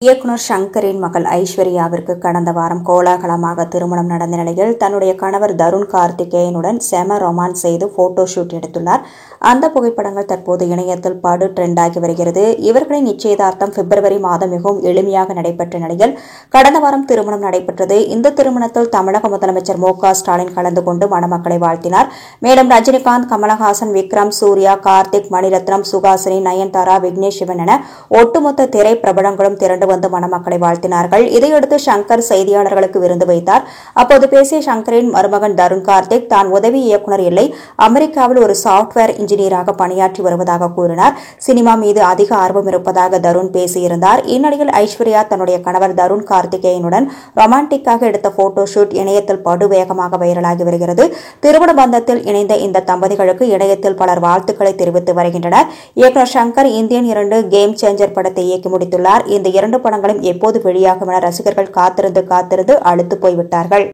இயக்குனர் ஷங்கரின் மகள் ஐஸ்வர்யாவிற்கு கடந்த வாரம் கோலாகலமாக திருமணம் நடந்த நிலையில் தன்னுடைய கணவர் தருண் கார்த்திகேயனுடன் செம ரொமான்ஸ் செய்து போட்டோ ஷூட் எடுத்துள்ளார். அந்த புகைப்படங்கள் தற்போது இணையத்தில் படு ட்ரெண்ட் ஆகி வருகிறது. இவர்களின் நிச்சயதார்த்தம் பிப்ரவரி மாதம் மிகவும் எளிமையாக நடைபெற்ற நிலையில் கடந்த வாரம் திருமணம் நடைபெற்றது. இந்த திருமணத்தில் தமிழக முதலமைச்சர் மு.க.ஸ்டாலின் கலந்து கொண்டு மணமக்களை வாழ்த்தினார். மேலும் ரஜினிகாந்த், கமலஹாசன், விக்ரம், சூர்யா, கார்த்திக், மணிரத்னம், சுஹாசினி, நயன்தாரா, விக்னேஷ் சிவன் என ஒட்டுமொத்த திரை பிரபலங்களும் திரண்டு வந்து மணமக்களை வாழ்த்தினார்கள். இதையடுத்து ஷங்கர் செய்தியாளர்களுக்கு விருந்து வைத்தார். அப்போது பேசிய ஷங்கரின் மருமகன் தருண் கார்த்திக் தான் உதவி இயக்குனர் இல்லை, அமெரிக்காவில் ஒரு சாப்ட்வேர் இன்ஜினியராக பணியாற்றி வருவதாக கூறினார். சினிமா மீது அதிக ஆர்வம் இருப்பதாக தருண் பேசியிருந்தார். இந்நிலையில் ஐஸ்வர்யா தன்னுடைய கணவர் தருண் கார்த்திகேயனுடன் ரொமான்டிக்காக எடுத்த போட்டோ ஷூட் இணையத்தில் படுவேகமாக வைரலாகி வருகிறது. திருமண பந்தத்தில் இணைந்த இந்த தம்பதிகளுக்கு இணையத்தில் பலர் வாழ்த்துக்களை தெரிவித்து வருகின்றனர். இயக்குனர் ஷங்கர் இந்தியன் 2 கேம் சேஞ்சர் படத்தை இயக்கி முடித்துள்ளார். இந்த 2 படங்களும் எப்போது வெளியாகும் என ரசிகர்கள் காத்திருந்து அலுத்து போய்விட்டார்கள்.